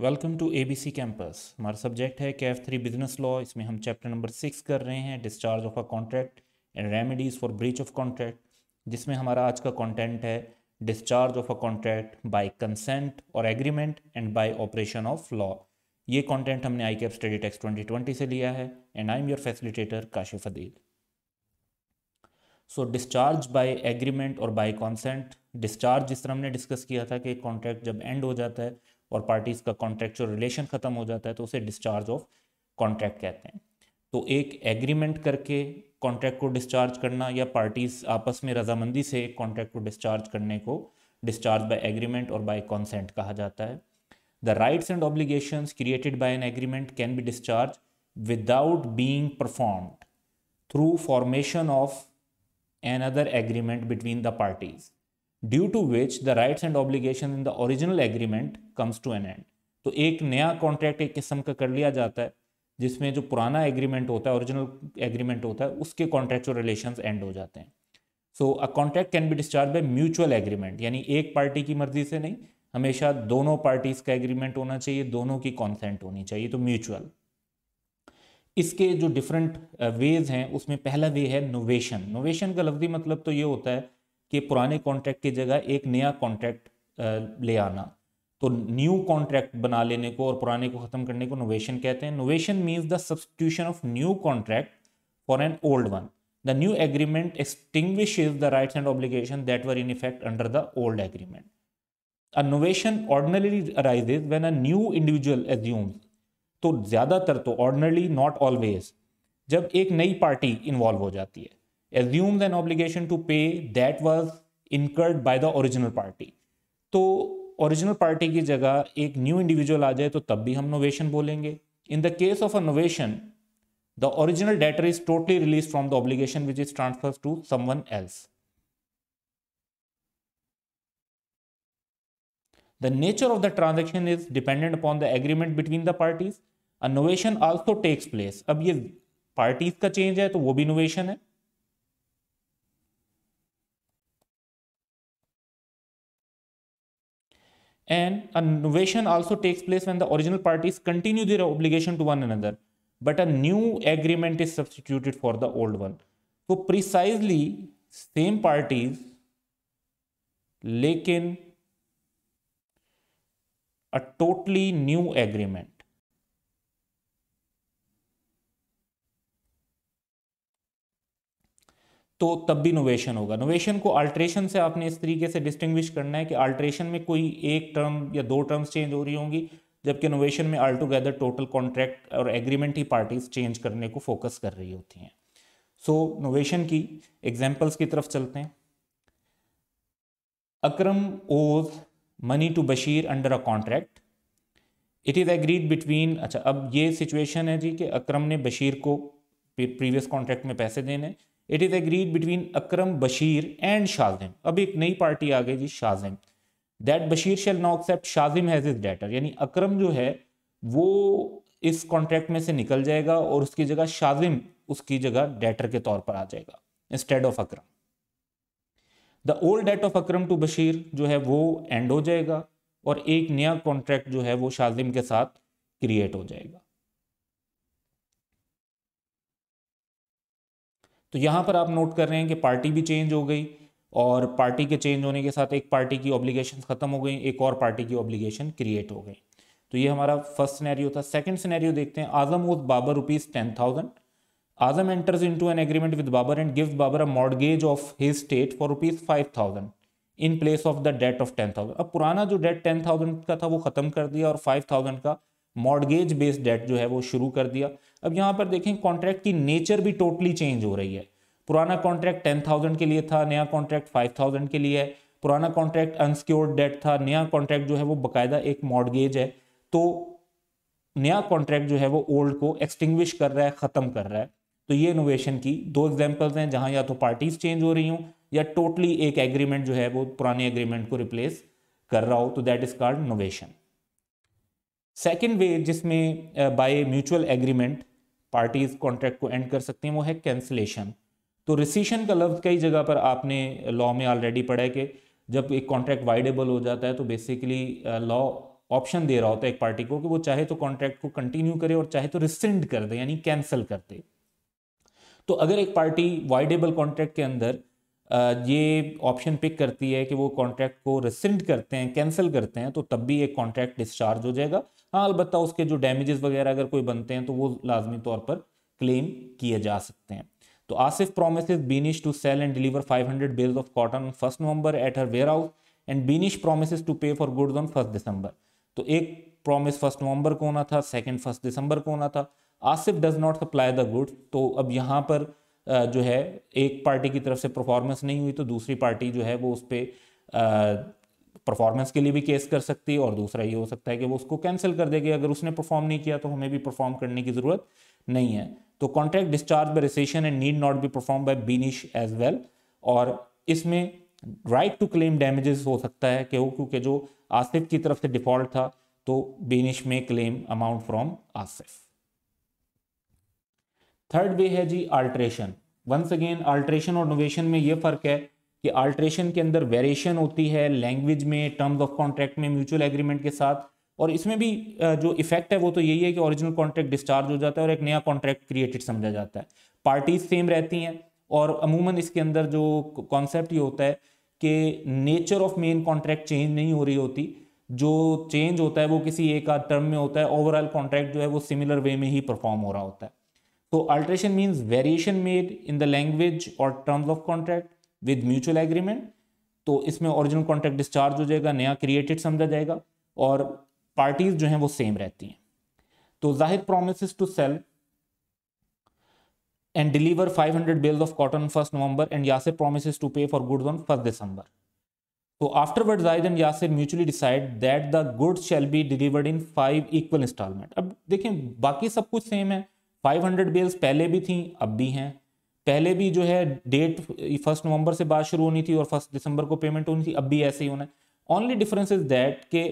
Welcome to ABC campus. हमारा subject है CAF 3 business law. इसमें हम चैप्टर नंबर 6 कर रहे हैं, discharge of a contract and remedies for breach of contract, जिसमें हमारा आज का कंटेंट है discharge of a contract by consent और agreement and by operation of law. ये कंटेंट हमने आई कैप स्टडी टेक्स्ट 2020 से लिया है and I am your facilitator Kashif Adeel. So discharge by agreement और बाय कॉन्सेंट। डिस्चार्ज जिस तरह हमने डिस्कस किया था कि कॉन्ट्रैक्ट जब एंड हो जाता है और पार्टीज़ का कॉन्ट्रैक्चुअल रिलेशन ख़त्म हो जाता है तो उसे डिस्चार्ज ऑफ कॉन्ट्रैक्ट कहते हैं। तो एक एग्रीमेंट करके कॉन्ट्रैक्ट को डिस्चार्ज करना या पार्टीज़ आपस में रजामंदी से कॉन्ट्रैक्ट को डिस्चार्ज करने को डिस्चार्ज बाय एग्रीमेंट और बाय कॉन्सेंट कहा जाता है। The rights and obligations created by an agreement can be discharge without being performed through formation of another agreement between the parties, due to which the rights and obligations in the original agreement comes to an end। तो एक नया contract एक किस्म का कर लिया जाता है जिसमें जो पुराना एग्रीमेंट होता है, ओरिजिनल एग्रीमेंट होता है, उसके कॉन्ट्रैक्चुअल रिलेशंस एंड हो जाते हैं। So a contract can be discharge by mutual agreement, यानी एक पार्टी की मर्जी से नहीं, हमेशा दोनों पार्टीज का एग्रीमेंट होना चाहिए, दोनों की कॉन्सेंट होनी चाहिए, तो म्यूचुअल। इसके जो डिफरेंट वेज हैं उसमें पहला वे है नोवेशन। नोवेशन का लफ्जी मतलब तो ये होता है कि पुराने कॉन्ट्रैक्ट की जगह एक नया कॉन्ट्रैक्ट ले आना। तो न्यू कॉन्ट्रैक्ट बना लेने को और पुराने को ख़त्म करने को नोवेशन कहते हैं। Novation means the substitution of new contract for an old one. The new agreement extinguishes the rights and obligation that were in effect under the old agreement. A novation ordinarily arises when a new individual assumes, तो ज़्यादातर तो ordinarily not always, जब एक नई party involve हो जाती है, assumes an obligation to पे that was incurred by the original party. तो ओरिजिनल पार्टी की जगह एक न्यू इंडिविजुअल आ जाए तो तब भी हम नोवेशन बोलेंगे। In the case of a novation the original debtor is totally release from the obligation which is transferred to someone else. The nature of the transaction is dependent upon the agreement between the parties. A novation also takes place. अब ये parties का change है तो वो भी novation है। And a novation also takes place when the original parties continue their obligation to one another, but a new agreement is substituted for the old one. तो precisely same parties लेकिन a totally new agreement। तो तब भी novation होगा। Novation को alteration से आपने इस तरीके से डिस्टिंग्विश करना है कि अल्ट्रेशन में कोई एक टर्म या दो टर्म्स चेंज हो रही होंगी, जबकि नोवेशन में ऑल टुगेदर टोटल कॉन्ट्रैक्ट और एग्रीमेंट ही पार्टीज चेंज करने को फोकस कर रही होती हैं। सो नोवेशन की एग्जाम्पल्स की तरफ चलते हैं। Akram owes money to Bashir under a contract, it is agreed between. अच्छा, अब ये सिचुएशन है जी कि अकरम ने बशीर को प्रीवियस कॉन्ट्रैक्ट में पैसे देने। It is agreed between Akram, Bashir and Shajim. अब एक नई पार्टी आ गई जी, Shajim. That Bashir shall now accept Shajim has his debtor, यानी अकरम जो है वो इस कॉन्ट्रैक्ट में से निकल जाएगा और उसकी जगह शाजिम उसकी जगह डेटर के तौर पर आ जाएगा instead of Akram. The old debt of Akram to Bashir जो है वो एंड हो जाएगा और एक नया कॉन्ट्रैक्ट जो है वो शाजिम के साथ क्रिएट हो जाएगा। तो यहां पर आप नोट कर रहे हैं कि पार्टी भी चेंज हो गई और पार्टी के चेंज होने के साथ एक पार्टी की ऑब्लिगेशन खत्म हो गई, एक और पार्टी की ऑब्लिगेशन क्रिएट हो गई। तो ये हमारा फर्स्ट सिनेरियो था। सेकंड सिनेरियो देखते हैं। Azam owes Babar ₹10,000। Azam enters into an agreement with Babar and gives Babar a mortgage of his estate for ₹5,000 in place of the debt of 10,000। अब पुराना जो डेट 10,000 का था वो खत्म कर दिया और 5,000 का मॉर्गेज बेस्ड डेट जो है वो शुरू कर दिया। अब यहाँ पर देखें कॉन्ट्रैक्ट की नेचर भी टोटली चेंज हो रही है। पुराना कॉन्ट्रैक्ट 10,000 के लिए था, नया कॉन्ट्रैक्ट 5,000 के लिए है। पुराना कॉन्ट्रैक्ट अनसिक्योर्ड डेट था, नया कॉन्ट्रैक्ट जो है वो बाकायदा एक मॉर्गेज है। तो नया कॉन्ट्रैक्ट जो है वो ओल्ड को एक्सटिंग्विश कर रहा है, ख़त्म कर रहा है। तो ये इनोवेशन की दो एग्जाम्पल्स हैं जहाँ या तो पार्टीज चेंज हो रही हूँ या टोटली एक एग्रीमेंट जो है वो पुराने एग्रीमेंट को रिप्लेस कर रहा हो, तो that is called novation. Second way जिसमें by mutual agreement parties contract को एंड कर सकती हैं वो है कैंसिलेशन। तो रिसीशन का लफ्ज़ कई जगह पर आपने लॉ में ऑलरेडी पढ़ा है कि जब एक कॉन्ट्रैक्ट वाइडेबल हो जाता है तो बेसिकली लॉ ऑप्शन दे रहा होता है एक पार्टी को कि वो चाहे तो कॉन्ट्रैक्ट को कंटिन्यू करे और चाहे तो रिसेंड कर दे, यानी कैंसिल कर दे। तो अगर एक पार्टी वाइडेबल कॉन्ट्रैक्ट के अंदर ये ऑप्शन पिक करती है कि वो कॉन्ट्रैक्ट को रिसेंड करते हैं, कैंसिल करते हैं, तो तब भी एक कॉन्ट्रैक्ट डिस्चार्ज हो जाएगा। हाँ, अलबत्ता उसके जो डैमेजेस वगैरह अगर कोई बनते हैं तो वो लाजमी तौर पर क्लेम किए जा सकते हैं। तो Asif promises Beanish to sell and deliver 500 bales of cotton on 1st November at her warehouse and Beanish promises to pay for goods on 1st December। तो एक प्रॉमिस 1st नवंबर को होना था, सेकंड 1st दिसंबर को होना था। Asif does not supply the goods, तो अब यहाँ पर जो है एक पार्टी की तरफ से परफॉर्मेंस नहीं हुई तो दूसरी पार्टी जो है वो उस पर परफॉर्मेंस के लिए भी केस कर सकती है, और दूसरा ये हो सकता है कि वो उसको कैंसिल कर देगी। अगर उसने परफॉर्म नहीं किया तो हमें भी परफॉर्म करने की ज़रूरत नहीं है। तो contract discharge by rescission and need not be perform by Beenish as well, और इसमें राइट टू क्लेम डैमेजेस हो सकता है क्योंकि जो आसिफ की तरफ से डिफॉल्ट था तो बीनिश में claim amount from Asif. Third way है जी अल्ट्रेशन। वंस अगेन अल्ट्रेशन और नोवेशन में ये फर्क है कि अल्ट्रेशन के अंदर वेरिएशन होती है लैंग्वेज में, टर्म्स ऑफ कॉन्ट्रैक्ट में, म्यूचुअल एग्रीमेंट के साथ, और इसमें भी जो इफेक्ट है वो तो यही है कि ओरिजिनल कॉन्ट्रैक्ट डिस्चार्ज हो जाता है और एक नया कॉन्ट्रैक्ट क्रिएटेड समझा जाता है। पार्टीज सेम रहती हैं, और अमूमन इसके अंदर जो कॉन्सेप्ट ये होता है कि nature of main contract change नहीं हो रही होती, जो चेंज होता है वो किसी एक आध टर्म में होता है, ओवरऑल कॉन्ट्रैक्ट जो है वो सिमिलर वे में ही परफॉर्म हो रहा होता है। तो alteration means variation made in the language और terms of contract with mutual agreement. तो इसमें ओरिजिनल कॉन्ट्रैक्ट डिस्चार्ज हो जाएगा, नया क्रिएटेड समझा जाएगा, और पार्टीज जो हैं वो सेम रहती हैं। तो Zahid promises to sell and deliver 500 bales of cotton on 1st November and Yasir promises to pay for goods on 1st December. So afterwards Zahid and Yasir mutually decide that the goods shall be delivered in 5 equal installment। अब देखें बाकी सब कुछ same है, 500 bells पहले भी थी अब भी हैं, पहले भी जो है डेट 1st नवंबर से बात शुरू होनी थी और 1st दिसंबर को पेमेंट होनी थी, अब भी ऐसे ही होना है। ओनली डिफरेंस इज दैट के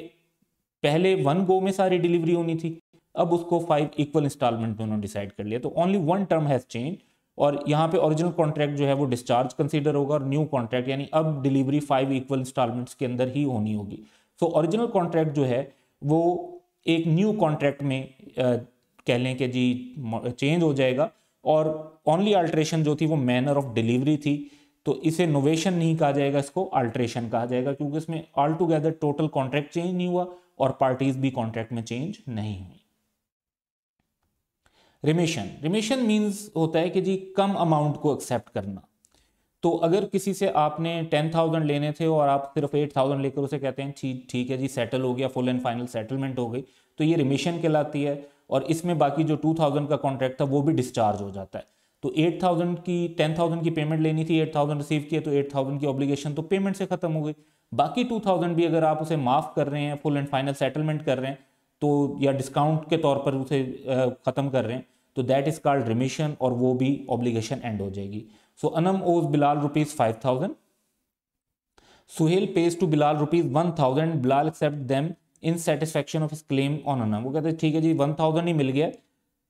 पहले 1 गो में सारी डिलीवरी होनी थी, अब उसको 5 इक्वल इंस्टॉलमेंट में उन्होंने डिसाइड कर लिया। तो ओनली 1 टर्म हैज चेंज, और यहाँ पे ओरिजिनल कॉन्ट्रैक्ट जो है वो डिस्चार्ज कंसीडर होगा, और न्यू कॉन्ट्रैक्ट यानी अब डिलीवरी 5 इक्वल इंस्टॉलमेंट्स के अंदर ही होनी होगी। सो ओरिजिनल कॉन्ट्रैक्ट जो है वो एक न्यू कॉन्ट्रैक्ट में कह लें कि जी चेंज हो जाएगा, और ओनली अल्ट्रेशन जो थी वो मैनर ऑफ डिलीवरी थी। तो इसे नोवेशन नहीं कहा जाएगा, इसको अल्ट्रेशन कहा जाएगा, क्योंकि इसमें all together total contract change नहीं हुआ और पार्टीज भी कॉन्ट्रैक्ट में चेंज नहीं हुई। रिमिशन, रिमिशन मींस होता है कि जी कम अमाउंट को एक्सेप्ट करना। तो अगर किसी से आपने 10,000 लेने थे और आप सिर्फ 8,000 लेकर उसे कहते हैं ठीक है जी सेटल हो गया, फुल एंड फाइनल सेटलमेंट हो गई, तो ये रिमिशन कहलाती है, और इसमें बाकी जो 2,000 का कॉन्ट्रैक्ट था वो भी डिस्चार्ज हो जाता है। तो 10,000 की पेमेंट लेनी थी, 8,000 रिसीव किया, तो 8,000 की ऑब्लिगेशन तो पेमेंट से खत्म हो गई। बाकी 2,000 भी अगर आप उसे माफ कर रहे हैं, फुल एंड फाइनल सेटलमेंट कर रहे हैं, तो या डिस्काउंट के तौर पर उसे खत्म कर रहे हैं, तो दैट इज कॉल्ड रिमिशन, और वो भी ऑब्लिगेशन एंड हो जाएगी। So Anam owes Bilal ₹5,000, Suhail pays to Bilal ₹1,000, Bilal accept them in satisfaction of his claim on Anam. वो कहते हैं ठीक है जी 1,000 ही मिल गया,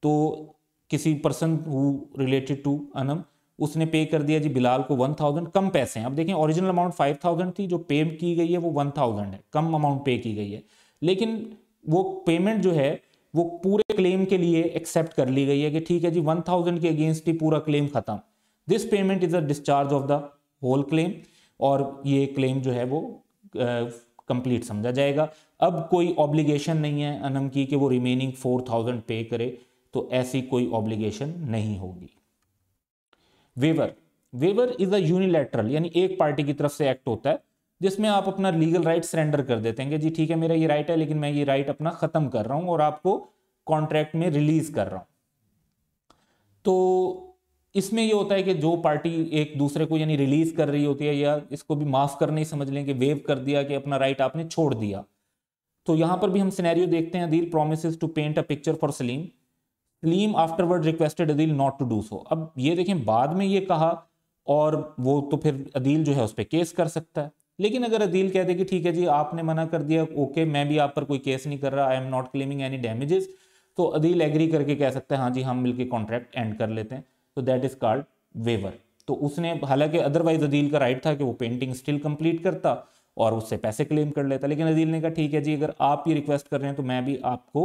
तो किसी person who related to Anam उसने पे कर दिया जी बिलाल को 1,000, कम पैसे हैं। अब देखें ओरिजिनल अमाउंट 5,000 थी, जो पे की गई है वो 1,000 है, कम अमाउंट पे की गई है, लेकिन वो पेमेंट जो है वो पूरे क्लेम के लिए एक्सेप्ट कर ली गई है कि ठीक है जी 1,000 के अगेंस्ट ही पूरा क्लेम खत्म, this payment is a discharge of the whole claim, और ये क्लेम जो है वो कंप्लीट समझा जाएगा। अब कोई ऑब्लिगेशन नहीं है अनम की कि वो रिमेनिंग 4,000 पे करे, तो ऐसी कोई ऑब्लिगेशन नहीं होगी। Waiver, waiver is a unilateral यानी एक पार्टी की तरफ से एक्ट होता है जिसमें आप अपना लीगल राइट सरेंडर कर देते हैं कि जी ठीक है मेरा ये राइट है, लेकिन मैं ये राइट अपना खत्म कर रहा हूं और आपको कॉन्ट्रैक्ट में रिलीज कर रहा हूं। तो इसमें ये होता है कि जो पार्टी एक दूसरे को यानी रिलीज कर रही होती है, या इसको भी माफ करने ही समझ लें कि वेव कर दिया कि अपना राइट आपने छोड़ दिया। तो यहां पर भी हम सिनेरियो देखते हैं, Adeel promises to paint a picture for Saleem, Saleem afterward requested Adeel not to do so. अब ये देखें बाद में ये कहा, और वो तो फिर अदील जो है उस पर केस कर सकता है, लेकिन अगर अदील कह दे कि ठीक है जी आपने मना कर दिया, ओके मैं भी आप पर कोई केस नहीं कर रहा, I am not claiming any damages, तो अदील एग्री करके कह सकता है हाँ जी हम मिलकर कॉन्ट्रैक्ट एंड कर लेते हैं, तो दैट इज कॉल्ड वेवर। तो उसने हालांकि अदरवाइज अदील का राइट था कि वो पेंटिंग स्टिल कंप्लीट करता और उससे पैसे क्लेम कर लेता। लेकिन अदील ने कहा ठीक है जी, अगर आप ये रिक्वेस्ट कर रहे हैं तो मैं भी आपको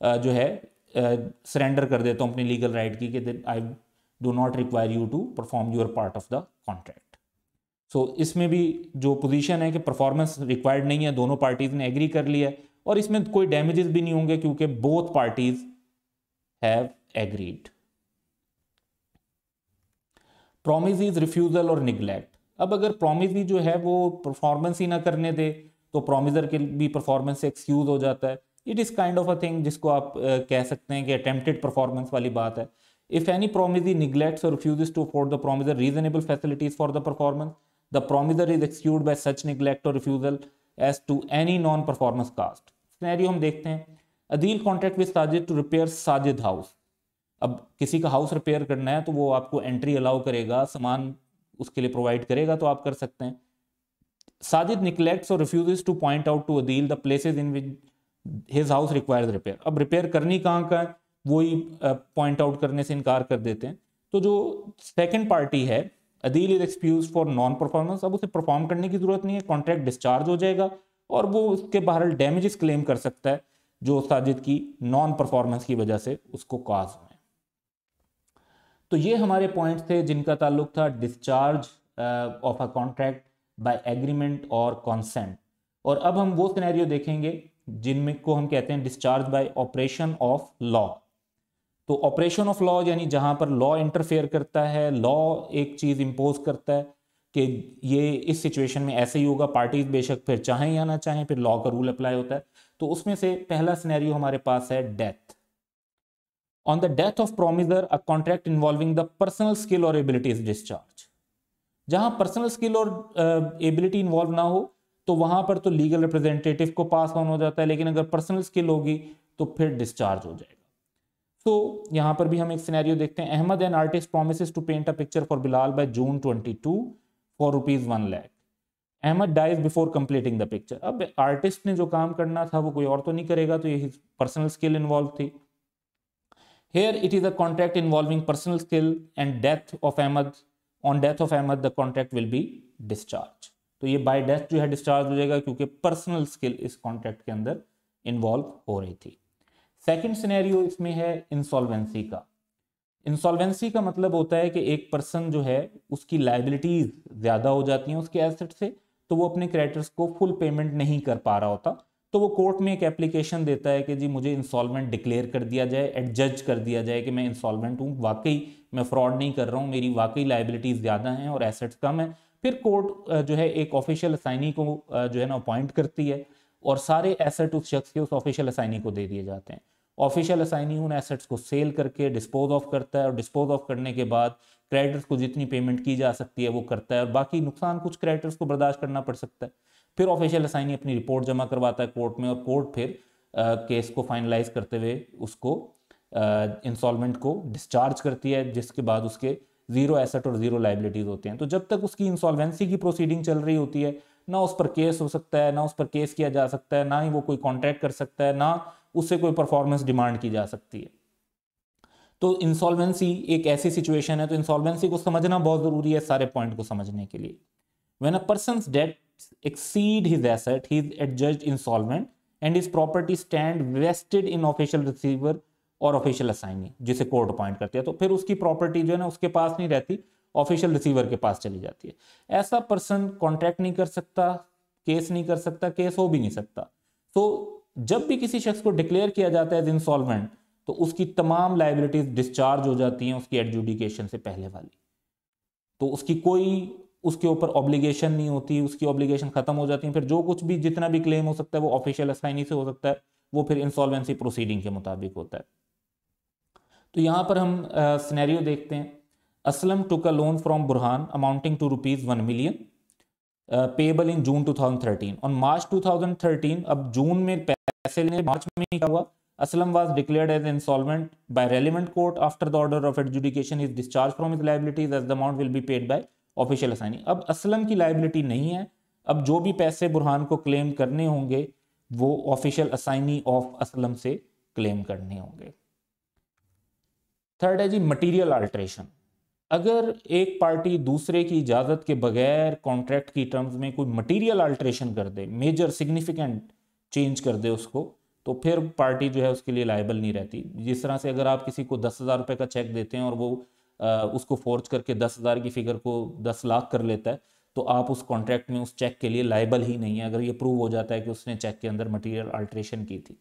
जो है सरेंडर कर देता हूँ अपनी लीगल राइट की, कि I do not require you to perform your part of the contract. So इसमें भी जो पोजीशन है कि परफॉर्मेंस रिक्वायर्ड नहीं है, दोनों पार्टीज ने एग्री कर लिया है, और इसमें कोई डैमेजेस भी नहीं होंगे क्योंकि both parties have agreed. Promise is refusal और निगलेक्ट। अब अगर प्रॉमिस भी जो है वो परफॉर्मेंस ही ना करने दे तो प्रॉमिसर के भी परफॉर्मेंस से एक्सक्यूज हो जाता है। It is kind of a thing जिसको आप कह सकते हैं कि अटेम्प्टेड परफॉर्मेंस वाली बात है। If any promisee neglects or refuses to afford the promiser reasonable facilities for the performance, the promiser is excused by such neglect or refusal as to any non-performance cost. Scenario हम देखते हैं, Adeel contract with Sajid to repair Sajid house. अब किसी का house repair करना है तो वो आपको एंट्री अलाउ करेगा, सामान उसके लिए प्रोवाइड करेगा तो आप कर सकते हैं। साजिद निगलेक्ट्स और refuses to point out to Adeel the places in which his house requires repair. अब रिपेयर करनी कहाँ का है वही पॉइंट आउट करने से इनकार कर देते हैं। तो जो सेकंड पार्टी है, Adeel is excuse for non performance, अब उसे परफॉर्म करने की जरूरत नहीं है, कॉन्ट्रैक्ट डिस्चार्ज हो जाएगा और वो उसके बहरहाल डैमेजेस क्लेम कर सकता है जो साजिद की नॉन परफॉर्मेंस की वजह से उसको कॉज हुए। तो ये हमारे पॉइंट्स थे जिनका ताल्लुक था discharge of a contract bye agreement और कॉन्सेंट। और अब हम वो सिनेरियो देखेंगे जिनमें को हम कहते हैं discharge by operation of law. तो ऑपरेशन ऑफ लॉ यानी जहां पर लॉ इंटरफेयर करता है, लॉ एक चीज इंपोज करता है कि ये इस सिचुएशन में ऐसे ही होगा, पार्टीज बेशक फिर चाहें या ना चाहें फिर लॉ का रूल अप्लाई होता है। तो उसमें से पहला सिनेरियो हमारे पास है death. On the death of promisor a contract involving the personal skill और एबिलिटी इज डिस्चार्ज। जहां पर्सनल स्किल और एबिलिटी इन्वॉल्व ना हो तो वहां पर तो लीगल रिप्रेजेंटेटिव को पास ऑन हो जाता है, लेकिन अगर पर्सनल स्किल होगी तो फिर डिस्चार्ज हो जाएगा। तो यहां पर भी हम एक सिनेरियो देखते हैं, Ahmad an artist promises to paint a picture for Bilal by June 22 for ₹1 lakh. Ahmad dies before completing the picture. अब आर्टिस्ट ने जो काम करना था वो कोई और तो नहीं करेगा, तो ये पर्सनल स्किल इन्वॉल्व थी। Here it is a contract involving personal skill and death of Ahmad. On death of Ahmad, the contract will be discharged. तो ये by death जो है डिस्चार्ज हो जाएगा क्योंकि पर्सनल स्किल इस कॉन्ट्रैक्ट के अंदर इन्वॉल्व हो रही थी। सेकंड सिनेरियो इसमें है इंसॉल्वेंसी का। इंसॉल्वेंसी का मतलब होता है कि एक पर्सन जो है उसकी लाइबिलिटीज ज्यादा हो जाती हैं उसके एसेट से, तो वो अपने क्रेडिटर्स को फुल पेमेंट नहीं कर पा रहा होता, तो वो कोर्ट में एक एप्लीकेशन देता है कि जी मुझे इंसॉल्वेंट डिक्लेयर कर दिया जाए, एडजज कर दिया जाए कि मैं इंसॉल्वेंट हूँ, वाकई मैं फ्रॉड नहीं कर रहा हूँ, मेरी वाकई लाइबिलिटीज ज़्यादा हैं और एसेट्स कम है। फिर कोर्ट जो है एक ऑफिशियल असाइनी को जो है ना अपॉइंट करती है और सारे एसेट उस शख्स के उस ऑफिशियल असाइनी को दे दिए जाते हैं। ऑफिशियल असाइनी उन एसेट्स को सेल करके डिस्पोज ऑफ करता है और डिस्पोज ऑफ करने के बाद क्रेडिटर्स को जितनी पेमेंट की जा सकती है वो करता है और बाकी नुकसान कुछ क्रेडिटर्स को बर्दाश्त करना पड़ सकता है। फिर ऑफिशियल असाइनी अपनी रिपोर्ट जमा करवाता है कोर्ट में और कोर्ट फिर केस को फाइनलाइज करते हुए उसको इंसॉल्वेंट को डिस्चार्ज करती है, जिसके बाद उसके जीरो एसेट और जीरो लाइबिलिटीज होते हैं। तो जब तक उसकी इंसॉल्वेंसी की प्रोसीडिंग चल रही होती है ना उस पर केस हो सकता है, ना उस पर केस किया जा सकता है, ना ही वो कोई कॉन्ट्रैक्ट कर सकता है, ना उससे कोई परफॉर्मेंस डिमांड की जा सकती है। तो इंसॉल्वेंसी एक ऐसी सिचुएशन है, तो इंसॉल्वेंसी को समझना बहुत जरूरी है सारे पॉइंट को समझने के लिए। When a person's debts exceed his asset, he is adjudged insolvent and his property stand vested in official receiver और ऑफिशियल असाइनी जिसे कोर्ट अपॉइंट करती है। तो फिर उसकी प्रॉपर्टी जो है ना उसके पास नहीं रहती, ऑफिशियल रिसीवर के पास चली जाती है। ऐसा पर्सन कॉन्ट्रैक्ट नहीं कर सकता, केस नहीं कर सकता, केस हो भी नहीं सकता। तो जब भी किसी शख्स को डिक्लेयर किया जाता है इंसॉल्वेंट तो उसकी तमाम लाइबिलिटीज डिस्चार्ज हो जाती हैं उसकी एडजुडिकेशन से पहले वाली, तो उसकी कोई उसके ऊपर ऑब्लिगेशन नहीं होती, उसकी ऑब्लिगेशन खत्म हो जाती है। फिर जो कुछ भी जितना भी क्लेम हो सकता है वो ऑफिशियल असाइनी से हो सकता है, वो फिर इंसॉल्वेंसी प्रोसीडिंग के मुताबिक होता है। तो यहाँ पर हम सिनेरियो देखते हैं, Aslam took a loan from Burhan amounting to ₹1 million payable in June 2013। On March 2013, अब जून में पैसे लेने मार्च में क्या हुआ, Aslam was declared as insolvent by relevant court after the order of adjudication is discharge from his liabilities as the amount will be paid by official assignee. अब असलम की liability नहीं है, अब जो भी पैसे बुरहान को क्लेम करने होंगे वो ऑफिशियल असाइनी ऑफ असलम से क्लेम करने होंगे। थर्ड है जी मटीरियल अल्टरेशन। अगर एक पार्टी दूसरे की इजाज़त के बगैर कॉन्ट्रैक्ट की टर्म्स में कोई मटेरियल अल्ट्रेशन कर दे, मेजर सिग्निफिकेंट चेंज कर दे उसको, तो फिर पार्टी जो है उसके लिए लायबल नहीं रहती। जिस तरह से अगर आप किसी को 10,000 रुपये का चेक देते हैं और वो उसको फोर्ज करके 10,000 की फिगर को 10 लाख कर लेता है, तो आप उस कॉन्ट्रैक्ट में उस चेक के लिए लायबल ही नहीं है, अगर ये प्रूव हो जाता है कि उसने चेक के अंदर मटेरियल अल्ट्रेशन की थी।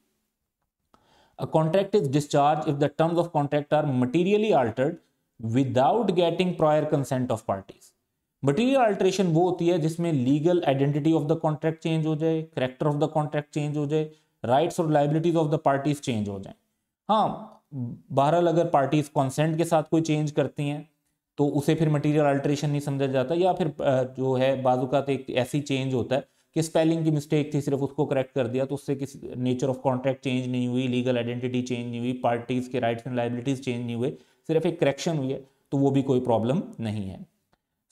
A contract is discharged if the terms of contract are materially altered without getting prior consent of parties. Material alteration वो होती है जिसमें legal identity of the contract change हो जाए, character of the contract change हो जाए, rights और liabilities of the parties change हो जाए। हाँ, बहरहाल अगर पार्टीज कॉन्सेंट के साथ कोई चेंज करती हैं तो उसे फिर मटीरियल अल्ट्रेशन नहीं समझा जाता, या फिर जो है बाजुकात एक ऐसी चेंज होता है कि स्पेलिंग की मिस्टेक थी, सिर्फ उसको करेक्ट कर दिया, तो उससे किसी नेचर ऑफ कॉन्ट्रैक्ट चेंज नहीं हुई, लीगल आइडेंटिटी चेंज नहीं हुई, पार्टीज के राइट्स एंड लाइबिलिटीज चेंज नहीं हुए, सिर्फ एक करेक्शन हुई है, तो वो भी कोई प्रॉब्लम नहीं है।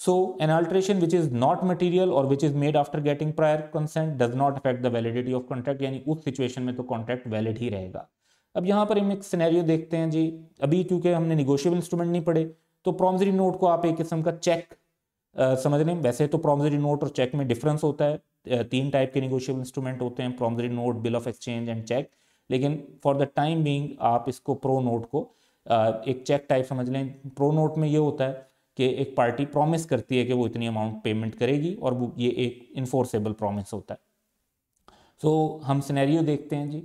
So an alteration which is not material or which is made after getting prior consent does not affect the validity of contract, यानी उस सिचुएशन में तो कॉन्ट्रैक्ट वैलिड ही रहेगा। अब यहाँ पर हम एक सिनेरियो देखते हैं जी। अभी क्योंकि हमने निगोशिएबल इंस्ट्रूमेंट नहीं पढ़े, तो प्रॉमिसरी नोट को आप एक किस्म का चेक समझ लें। वैसे तो प्रॉमिसरी नोट और चेक में डिफरेंस होता है, 3 टाइप के निगोशिएबल इंस्ट्रूमेंट होते हैं, promissory note, bill of exchange and cheque. लेकिन फॉर द टाइम बीइंग आप इसको प्रो नोट को एक चेक टाइप समझ लें। प्रो नोट में ये होता है कि एक पार्टी प्रॉमिस करती है कि वो इतनी अमाउंट पेमेंट करेगी, और वो ये एक इन्फोर्सेबल प्रॉमिस होता है। सो हम सिनेरियो देखते हैं जी।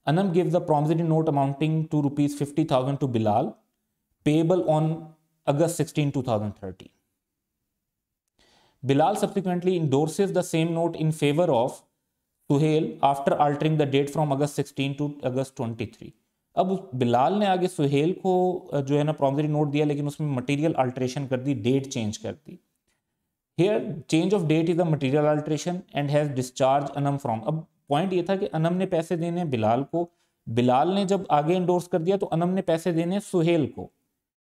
Anam gives the promissory note amounting to ₹50,000 to Bilal, payable on August 16, 2013. Bilal subsequently endorses the same note in favor of Suhail after altering the date from August 16 to August 23. अब बिलाल ने आगे सुहेल को जो है ना प्रॉमिसरी नोट दिया, लेकिन उसमें मटेरियल अल्ट्रेशन कर दी, डेट चेंज कर दी। Here change of date is a material alteration and has discharge Anam from. अब पॉइंट ये था कि अनम ने पैसे देने बिलाल को, बिलाल ने जब आगे इंडोर्स कर दिया तो अनम ने पैसे देने सुहेल को,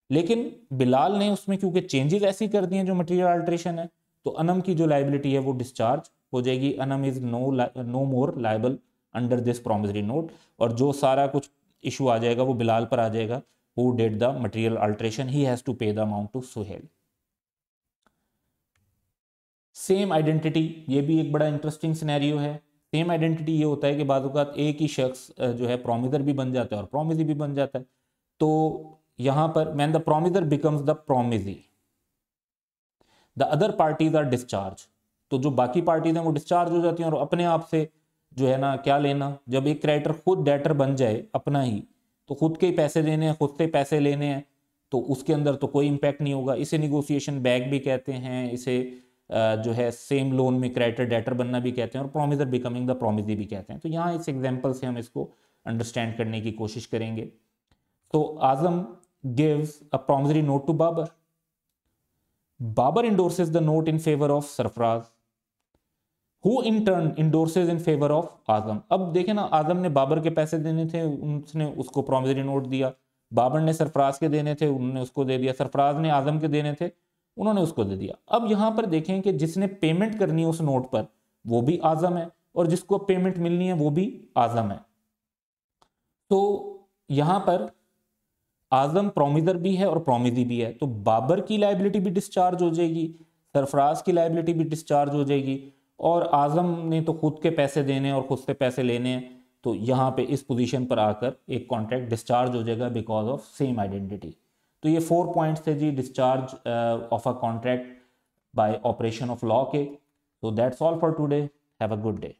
लेकिन बिलाल ने उसमें क्योंकि चेंजेस ऐसी कर दिए जो मटेरियल अल्ट्रेशन है, तो अनम की जो लाइबिलिटी है वो डिस्चार्ज हो जाएगी। Anam is no more liable under this promissory note, और जो सारा कुछ इशू आ जाएगा वो बिलाल पर आ जाएगा, who did the material alteration, he has to pay the amount to Suhail. Same identity, ये भी एक बड़ा इंटरेस्टिंग सिनेरियो है। सेम आइडेंटिटी ये होता है कि बाद औक़ात एक ही शख्स जो है प्रॉमिसर भी बन जाता है और प्रॉमिसी भी बन जाता है। तो यहां पर man the promisor becomes the promisee, the other parties are discharge. तो जो बाकी पार्टीज हैं वो डिस्चार्ज हो जाती हैं, और अपने आप से जो है ना क्या लेना, जब एक क्रेडिटर खुद डेटर बन जाए अपना ही, तो खुद के ही पैसे देने हैं, खुद से पैसे लेने हैं, तो उसके अंदर तो कोई इंपैक्ट नहीं होगा। इसे निगोशिएशन बैक भी कहते हैं, इसे जो है सेम लोन में क्रेडिटर डेटर बनना भी कहते हैं, और प्रॉमिसर बिकमिंग द प्रॉमिसी भी कहते हैं। तो यहाँ इस एग्जाम्पल से हम इसको अंडरस्टैंड करने की कोशिश करेंगे। तो आजम gives a promissory note to Babar. Babar endorses the note in favor of Sarfraz, who in turn endorses in favor of Azam. अब देखें ना, आजम ने बाबर के पैसे देने थे, उसने उसको प्रॉमिसरी नोट दिया। बाबर ने सरफराज के देने थे, उन्होंने उसको दे दिया। सरफराज ने आजम के देने थे, उन्होंने उसको दे दिया। अब यहां पर देखें कि जिसने पेमेंट करनी है उस नोट पर वो भी आजम है, और जिसको पेमेंट मिलनी है वो भी आजम है। तो यहां पर आजम प्रॉमिसर भी है और प्रॉमिसी भी है, तो बाबर की लायबिलिटी भी डिस्चार्ज हो जाएगी, सरफराज की लायबिलिटी भी डिस्चार्ज हो जाएगी, और आजम ने तो खुद के पैसे देने और खुद से पैसे लेने हैं। तो यहाँ पे इस पोजीशन पर आकर एक कॉन्ट्रैक्ट डिस्चार्ज हो जाएगा बिकॉज ऑफ सेम आइडेंटिटी। तो ये 4 पॉइंट्स थे जी discharge of a contract by operation of law के। तो that's all for today, have a good day.